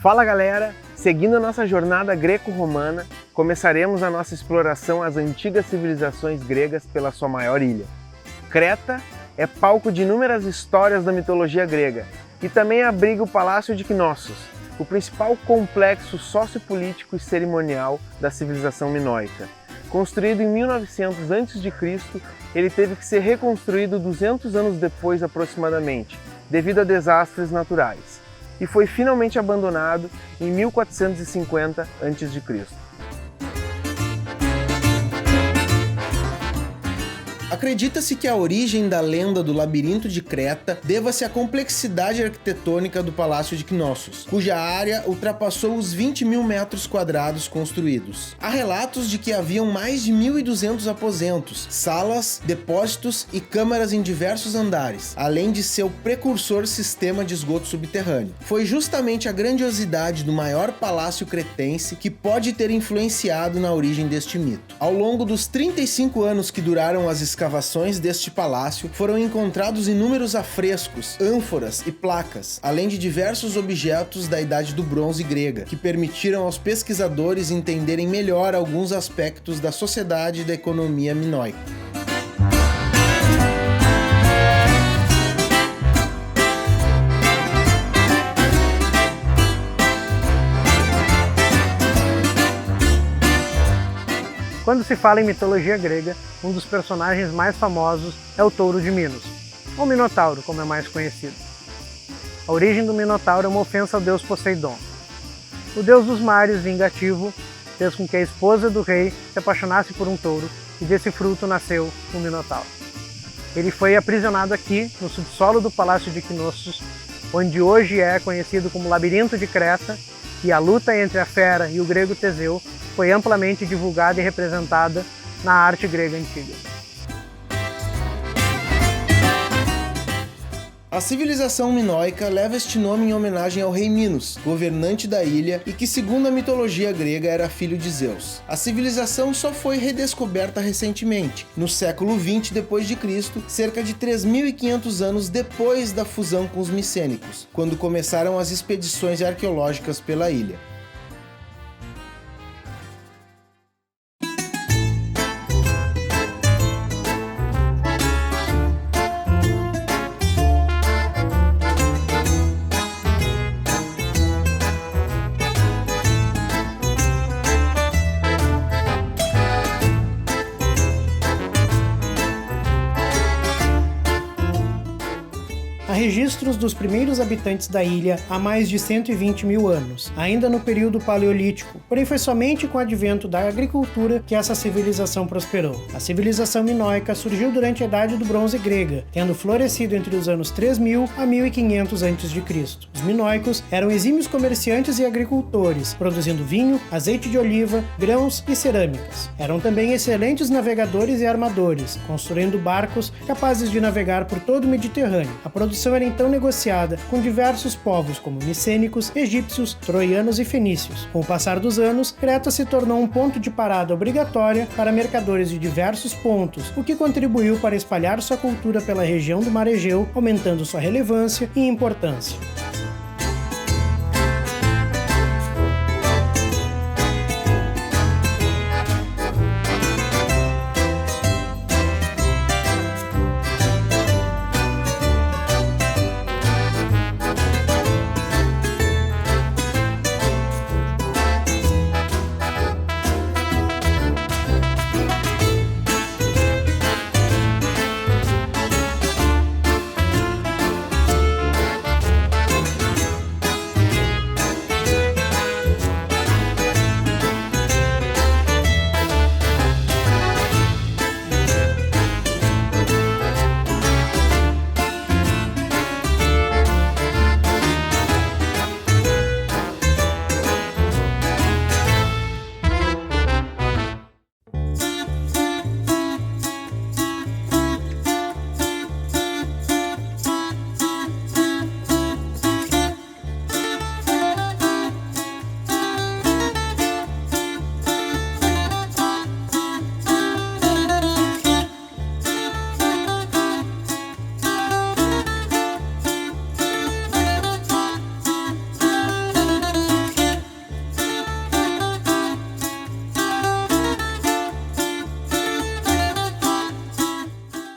Fala galera! Seguindo a nossa jornada greco-romana, começaremos a nossa exploração às antigas civilizações gregas pela sua maior ilha. Creta é palco de inúmeras histórias da mitologia grega e também abriga o Palácio de Knossos, o principal complexo sociopolítico e cerimonial da civilização minoica. Construído em 1900 a.C., ele teve que ser reconstruído 200 anos depois aproximadamente, devido a desastres naturais, e foi finalmente abandonado em 1450 a.C. Acredita-se que a origem da lenda do labirinto de Creta deva-se à complexidade arquitetônica do Palácio de Knossos, cuja área ultrapassou os 20 mil metros quadrados construídos. Há relatos de que haviam mais de 1.200 aposentos, salas, depósitos e câmaras em diversos andares, além de seu precursor sistema de esgoto subterrâneo. Foi justamente a grandiosidade do maior palácio cretense que pode ter influenciado na origem deste mito. Ao longo dos 35 anos que duraram as escavações deste palácio, foram encontrados inúmeros afrescos, ânforas e placas, além de diversos objetos da Idade do Bronze grega, que permitiram aos pesquisadores entenderem melhor alguns aspectos da sociedade e da economia minoica. Quando se fala em mitologia grega, um dos personagens mais famosos é o touro de Minos, ou Minotauro, como é mais conhecido. A origem do Minotauro é uma ofensa ao deus Poseidon. O deus dos mares, vingativo, fez com que a esposa do rei se apaixonasse por um touro e desse fruto nasceu o Minotauro. Ele foi aprisionado aqui, no subsolo do Palácio de Knossos, onde hoje é conhecido como Labirinto de Creta, e a luta entre a fera e o grego Teseu foi amplamente divulgada e representada na arte grega antiga. A civilização minoica leva este nome em homenagem ao rei Minos, governante da ilha e que, segundo a mitologia grega, era filho de Zeus. A civilização só foi redescoberta recentemente, no século XX d.C., cerca de 3.500 anos depois da fusão com os micênicos, quando começaram as expedições arqueológicas pela ilha. Há registros dos primeiros habitantes da ilha há mais de 120 mil anos, ainda no período paleolítico, porém foi somente com o advento da agricultura que essa civilização prosperou. A civilização minoica surgiu durante a Idade do Bronze grega, tendo florescido entre os anos 3000 a 1500 a.C. Os minoicos eram exímios comerciantes e agricultores, produzindo vinho, azeite de oliva, grãos e cerâmicas. Eram também excelentes navegadores e armadores, construindo barcos capazes de navegar por todo o Mediterrâneo. A produção era então negociada com diversos povos como micênicos, egípcios, troianos e fenícios. Com o passar dos anos, Creta se tornou um ponto de parada obrigatória para mercadores de diversos pontos, o que contribuiu para espalhar sua cultura pela região do Mar Egeu, aumentando sua relevância e importância.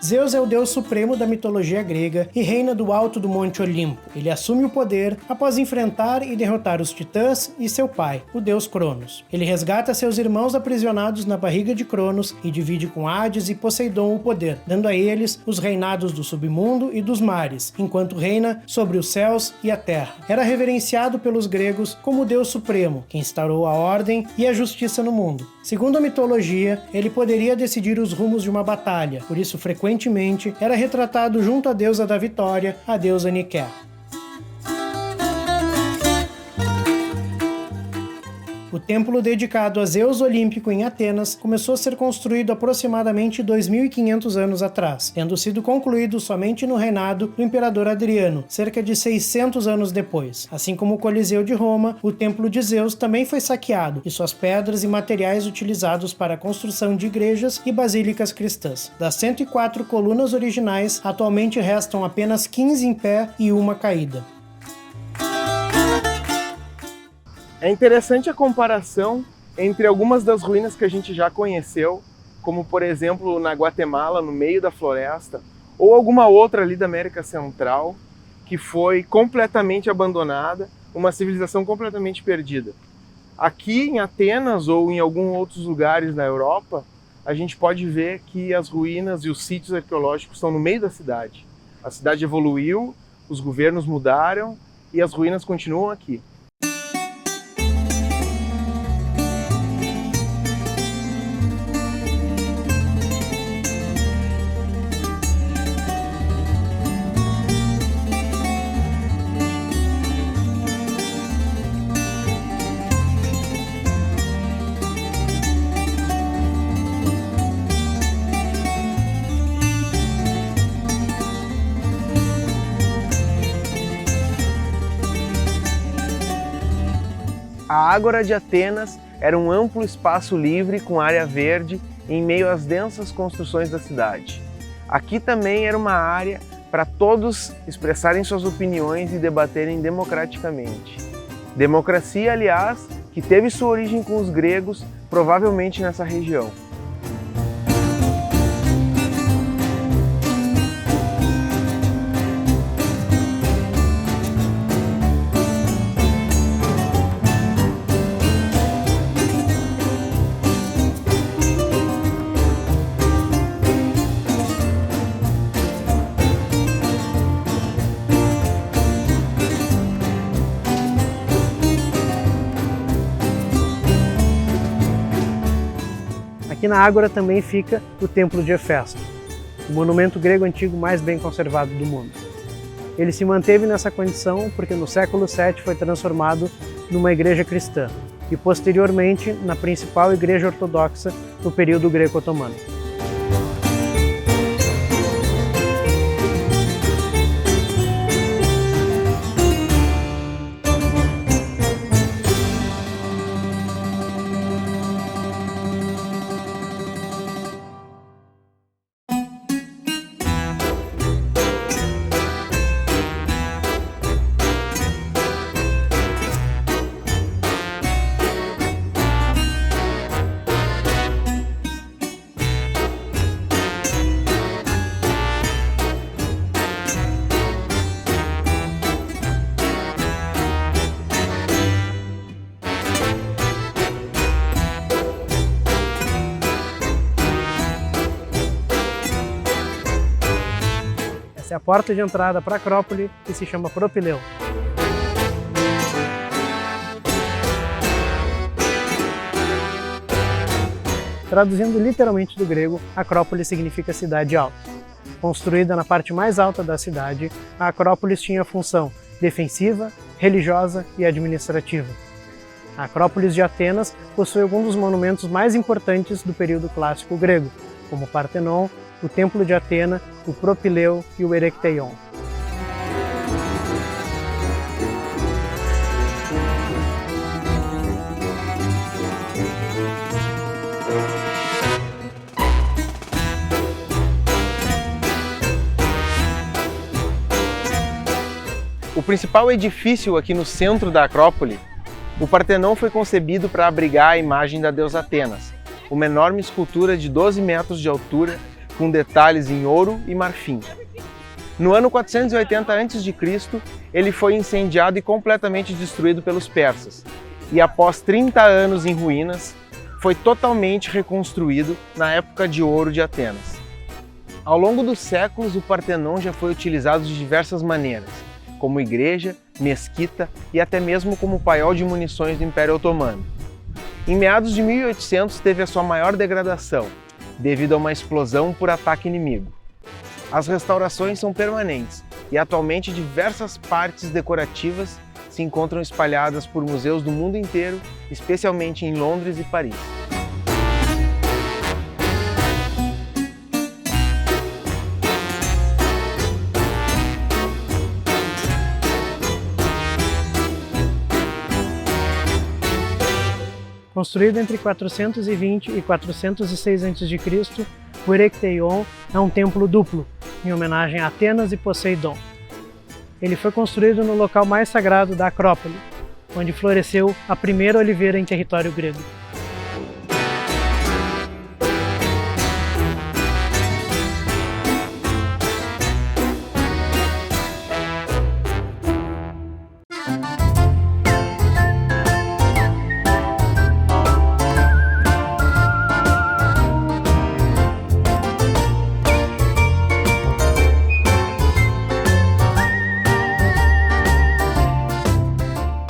Zeus é o deus supremo da mitologia grega e reina do alto do Monte Olimpo. Ele assume o poder após enfrentar e derrotar os titãs e seu pai, o deus Cronos. Ele resgata seus irmãos aprisionados na barriga de Cronos e divide com Hades e Poseidon o poder, dando a eles os reinados do submundo e dos mares, enquanto reina sobre os céus e a terra. Era reverenciado pelos gregos como o deus supremo, que instaurou a ordem e a justiça no mundo. Segundo a mitologia, ele poderia decidir os rumos de uma batalha, por isso frequentemente era retratado junto à deusa da vitória, a deusa Nike. O templo dedicado a Zeus Olímpico em Atenas começou a ser construído aproximadamente 2.500 anos atrás, tendo sido concluído somente no reinado do imperador Adriano, cerca de 600 anos depois. Assim como o Coliseu de Roma, o Templo de Zeus também foi saqueado e suas pedras e materiais utilizados para a construção de igrejas e basílicas cristãs. Das 104 colunas originais, atualmente restam apenas 15 em pé e uma caída. É interessante a comparação entre algumas das ruínas que a gente já conheceu, como por exemplo na Guatemala, no meio da floresta, ou alguma outra ali da América Central, que foi completamente abandonada, uma civilização completamente perdida. Aqui em Atenas ou em alguns outros lugares na Europa, a gente pode ver que as ruínas e os sítios arqueológicos estão no meio da cidade. A cidade evoluiu, os governos mudaram e as ruínas continuam aqui. A Ágora de Atenas era um amplo espaço livre com área verde em meio às densas construções da cidade. Aqui também era uma área para todos expressarem suas opiniões e debaterem democraticamente. Democracia, aliás, que teve sua origem com os gregos, provavelmente nessa região. Aqui na Ágora também fica o Templo de Hefesto, o monumento grego antigo mais bem conservado do mundo. Ele se manteve nessa condição porque no século VII foi transformado numa igreja cristã e posteriormente na principal igreja ortodoxa no período greco-otomano. Essa é a porta de entrada para a Acrópole, que se chama Propileu. Traduzindo literalmente do grego, Acrópole significa cidade alta. Construída na parte mais alta da cidade, a Acrópolis tinha função defensiva, religiosa e administrativa. A Acrópolis de Atenas possui alguns dos monumentos mais importantes do período clássico grego, como o Partenon, o Templo de Atena, o Propileu e o Erechtheion. O principal edifício aqui no centro da Acrópole, o Partenon, foi concebido para abrigar a imagem da deusa Atenas, uma enorme escultura de 12 metros de altura, com detalhes em ouro e marfim. No ano 480 a.C., ele foi incendiado e completamente destruído pelos persas, e após 30 anos em ruínas, foi totalmente reconstruído na época de ouro de Atenas. Ao longo dos séculos, o Partenon já foi utilizado de diversas maneiras, como igreja, mesquita e até mesmo como paiol de munições do Império Otomano. Em meados de 1800 teve a sua maior degradação, devido a uma explosão por ataque inimigo. As restaurações são permanentes e atualmente diversas partes decorativas se encontram espalhadas por museus do mundo inteiro, especialmente em Londres e Paris. Construído entre 420 e 406 a.C., o Erechtheion é um templo duplo, em homenagem a Atenas e Poseidon. Ele foi construído no local mais sagrado da Acrópole, onde floresceu a primeira oliveira em território grego.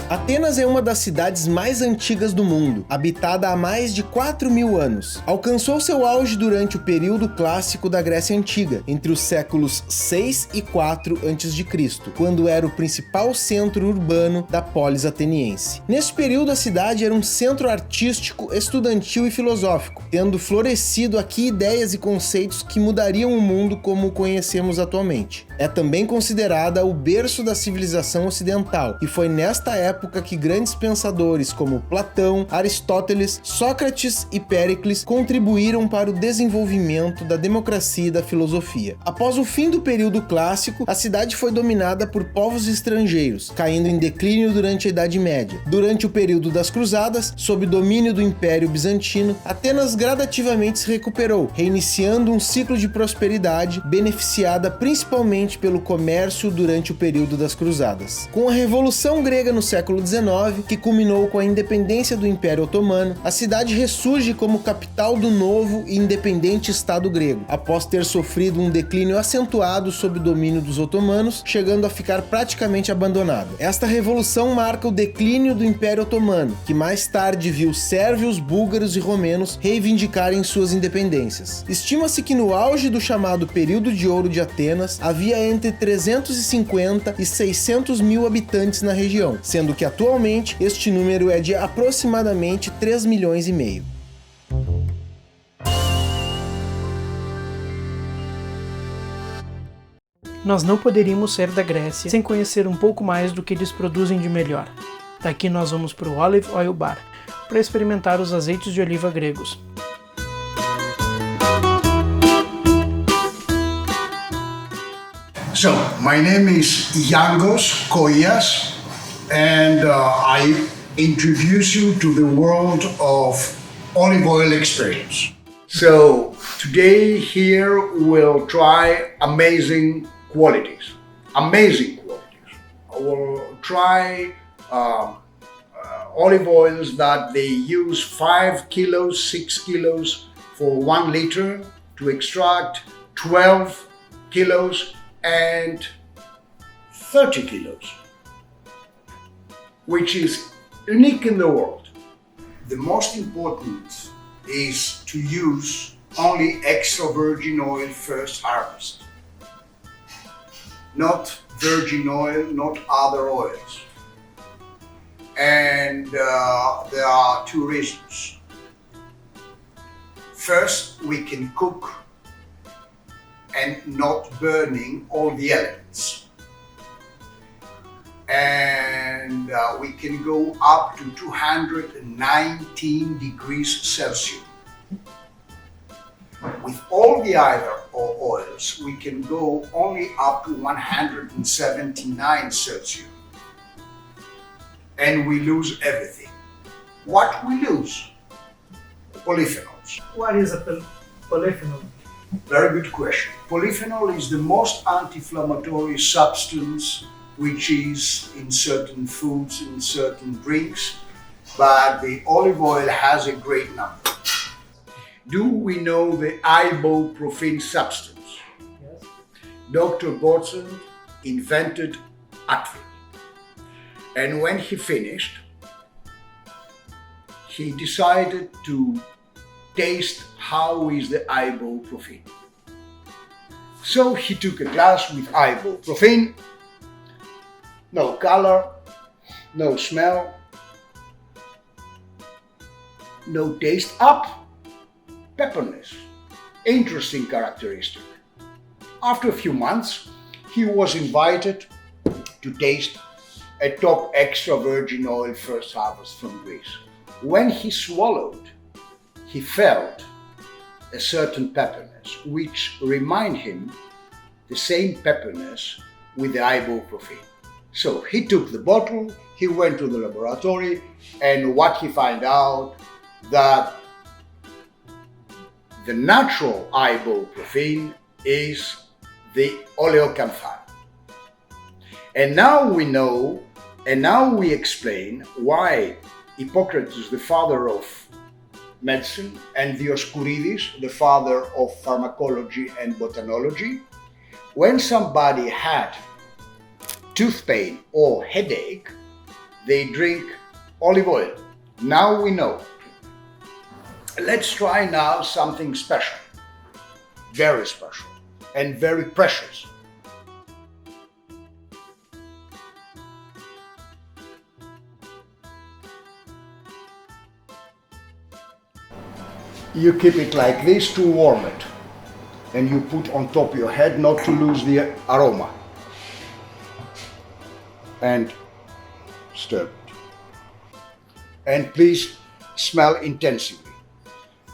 Atenas é uma das cidades mais antigas do mundo, habitada há mais de 4.000 anos. Alcançou seu auge durante o período clássico da Grécia Antiga, entre os séculos 6 e 4 a.C., quando era o principal centro urbano da polis ateniense. Nesse período, a cidade era um centro artístico, estudantil e filosófico, tendo florescido aqui ideias e conceitos que mudariam o mundo como o conhecemos atualmente. É também considerada o berço da civilização ocidental, e foi nesta época que grandes pensadores como Platão, Aristóteles, Sócrates e Péricles contribuíram para o desenvolvimento da democracia e da filosofia. Após o fim do período clássico, a cidade foi dominada por povos estrangeiros, caindo em declínio durante a Idade Média. Durante o período das Cruzadas, sob domínio do Império Bizantino, Atenas gradativamente se recuperou, reiniciando um ciclo de prosperidade, beneficiada principalmente pelo comércio durante o período das Cruzadas. Com a Revolução Grega no século XIX, que culminou com a independência do Império Otomano, a cidade ressurge como capital do novo e independente Estado grego, após ter sofrido um declínio acentuado sob o domínio dos otomanos, chegando a ficar praticamente abandonada. Esta revolução marca o declínio do Império Otomano, que mais tarde viu sérvios, búlgaros e romenos reivindicarem suas independências. Estima-se que no auge do chamado período de ouro de Atenas, havia entre 350 e 600 mil habitantes na região, sendo que atualmente este número é de aproximadamente 3,5 milhões. Nós não poderíamos ser da Grécia sem conhecer um pouco mais do que eles produzem de melhor. Daqui nós vamos para o Olive Oil Bar, para experimentar os azeites de oliva gregos. So, my name is Yangos Koyas, and I introduce you to the world of olive oil experience. So, today here we'll try amazing qualities. I will try olive oils that they use 5 kilos, 6 kilos for 1 liter to extract 12 kilos and 30 kilos, which is unique in the world. The most important is to use only extra virgin oil first harvest, not virgin oil, not other oils. And there are 2 reasons. First, we can cook and not burning all the elements. And we can go up to 219 degrees Celsius. With all the other oils, we can go only up to 179 Celsius. And we lose everything. What we lose? Polyphenols. What is a polyphenol? Very good question. Polyphenol is the most anti-inflammatory substance which is in certain foods, in certain drinks, but the olive oil has a great number. Do we know the ibuprofen substance? Yes. Dr. Godson invented Advil. And when he finished, he decided to taste how is the ibuprofen. So he took a glass with ibuprofen, no color, no smell, no taste, up, pepperness, interesting characteristic. After a few months, he was invited to taste a top extra virgin oil first harvest from Greece. When he swallowed, he felt a certain pepperness, which remind him the same pepperness with the ibuprofen. So he took the bottle, he went to the laboratory, and what he found out that the natural ibuprofen is the oleocanthal. And now we know, and now we explain why Hippocrates, the father of medicine, and Dioscurides, the father of pharmacology and botanology, when somebody had tooth pain or headache, they drink olive oil. Now we know. Let's try now something special, very special, and very precious. You keep it like this to warm it, and you put on top of your head not to lose the aroma, and stir it. And please smell intensively.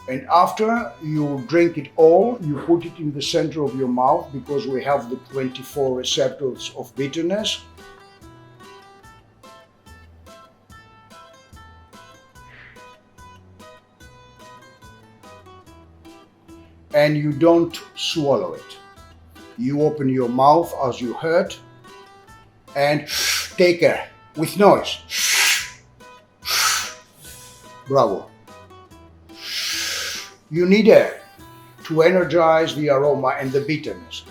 And after you drink it all, you put it in the center of your mouth, because we have the 24 receptors of bitterness. And you don't swallow it. You open your mouth as you heard, and take air with noise. Bravo. You need air to energize the aroma and the bitterness.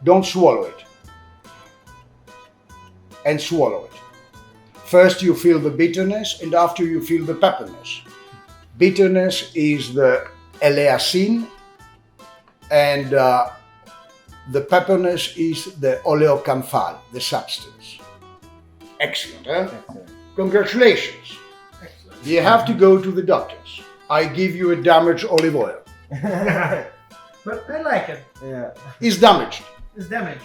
Don't swallow it. And swallow it. First you feel the bitterness, and after you feel the pepperness. Bitterness is the eleacin, and the pepperness is the oleocanthal, the substance. Excellent, huh? Excellent. Congratulations. Excellent. You have to go to the doctors. I give you a damaged olive oil. But I like it. Yeah. It's damaged, It's damaged.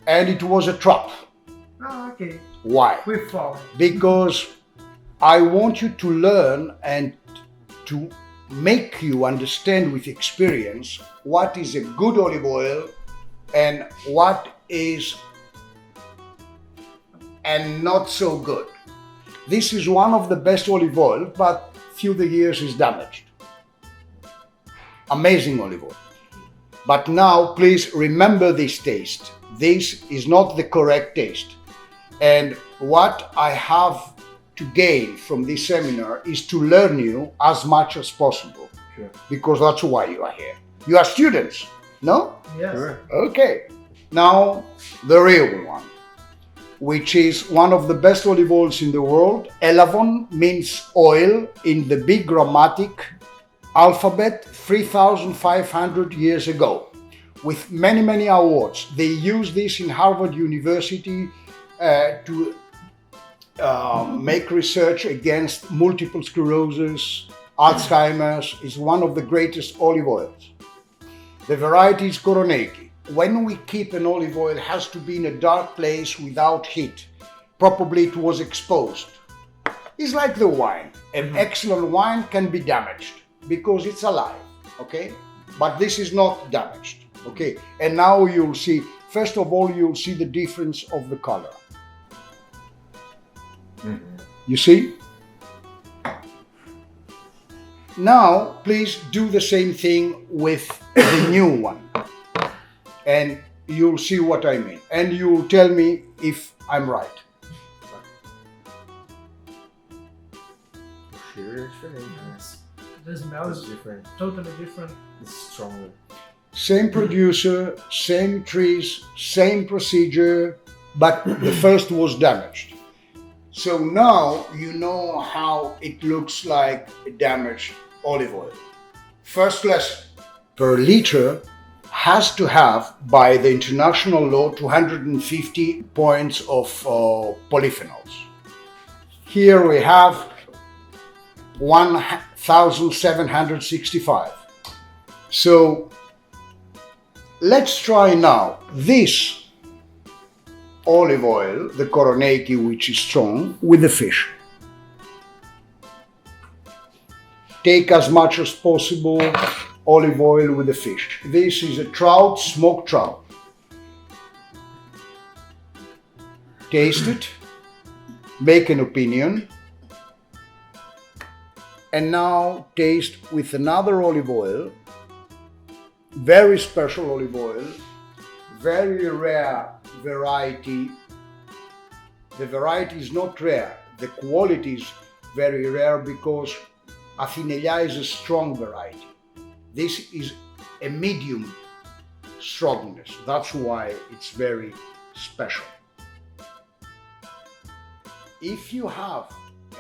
and it was a trap. Oh, okay. Why? We fall. Because I want you to learn and to make you understand with experience what is a good olive oil and what is and not so good. This is one of the best olive oil, but through the years is damaged. Amazing olive oil. But now please remember this taste. This is not the correct taste. And what I have to gain from this seminar is to learn you as much as possible. Sure. Because that's why you are here. You are students, no? Yes. Sure. Okay. Now, the real one, which is one of the best olive oils in the world. Elavon means oil in the big grammatic alphabet 3,500 years ago, with many, many awards. They use this in Harvard University to make research against multiple sclerosis, Alzheimer's. Is one of the greatest olive oils. The variety is Koroneiki. When we keep an olive oil, it has to be in a dark place without heat. Probably it was exposed. It's like the wine. An excellent wine can be damaged because it's alive, okay? But this is not damaged, okay? And now you'll see, first of all, you'll see the difference of the color. You see? Now, please do the same thing with the new one. And you'll see what I mean. And you'll tell me if I'm right. Cheiro é diferente, né? The smell is different. totally different. It's stronger. Same producer, same trees, same procedure, but the first was damaged. So now you know how it looks like a damaged olive oil. First lesson. Per liter has to have, by the international law, 250 points of polyphenols. Here we have 1,765. So let's try now this olive oil, the Koroneiki, which is strong, with the fish. Take as much as possible olive oil with the fish. This is a trout, smoked trout. Taste it, make an opinion, and now taste with another olive oil, very special olive oil, very rare variety. The variety is not rare, the quality is very rare because Athinella is a strong variety. This is a medium strongness, that's why it's very special. If you have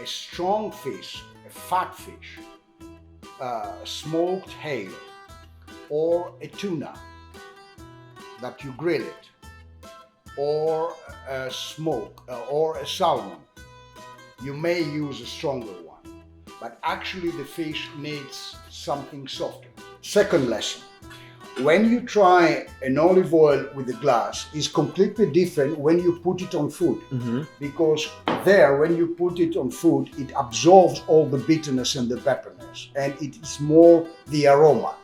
a strong fish, a fat fish, smoked hale, or a tuna that you grill it, or a smoke, or a salmon, you may use a stronger one. But actually the fish needs something softer. Second lesson. When you try an olive oil with a glass, it's completely different when you put it on food. Because there, when you put it on food, it absorbs all the bitterness and the pepperiness, and it is more the aroma.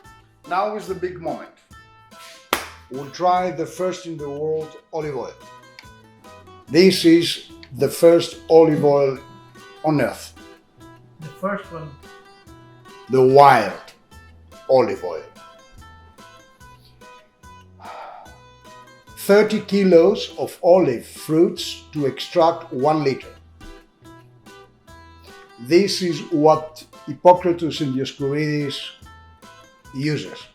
Now is the big moment. We'll try the first in the world olive oil. This is the first olive oil on earth. The first one. The wild olive oil. 30 kilos of olive fruits to extract 1 liter. This is what Hippocrates and Dioscorides uses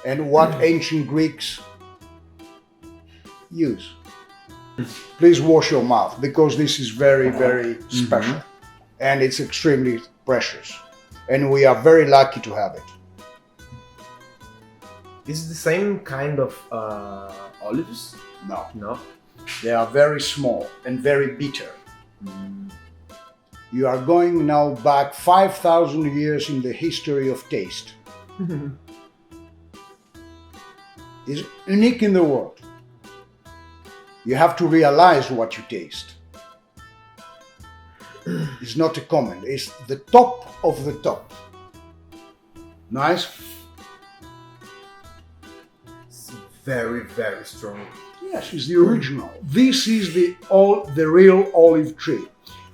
and what ancient Greeks use. Please wash your mouth because this is very, very special and it's extremely precious and we are very lucky to have it. Is it the same kind of olives? No, No. they are very small and very bitter. You are going now back 5,000 years in the history of taste. It's unique in the world. You have to realize what you taste. It's not a comment, it's the top of the top. Nice? It's very, very strong. Yes, it's the original. This is the real olive tree,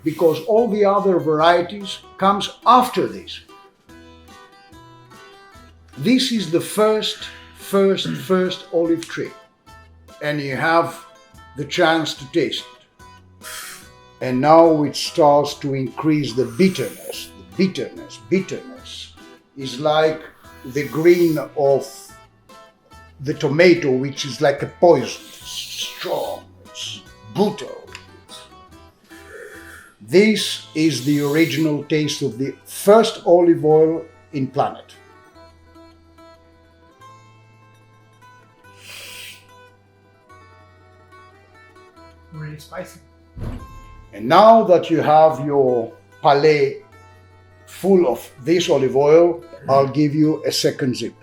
because all the other varieties comes after this. This is the first olive tree, and you have the chance to taste it. And now it starts to increase the bitterness. The bitterness is like the green of the tomato, which is like a poison. It's strong, it's brutal. This is the original taste of the first olive oil in planet. Really spicy. And now that you have your palate full of this olive oil, I'll give you a second zip.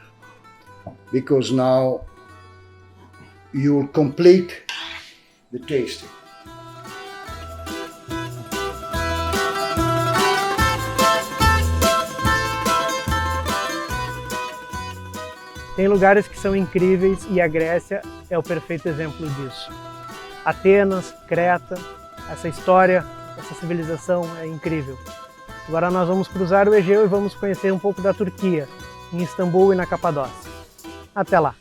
Because now you'll complete the tasting. Tem lugares que são incríveis e a Grécia é o perfeito exemplo disso. Atenas, Creta, essa história, essa civilização é incrível. Agora nós vamos cruzar o Egeu e vamos conhecer um pouco da Turquia, em Istambul e na Capadócia. Até lá!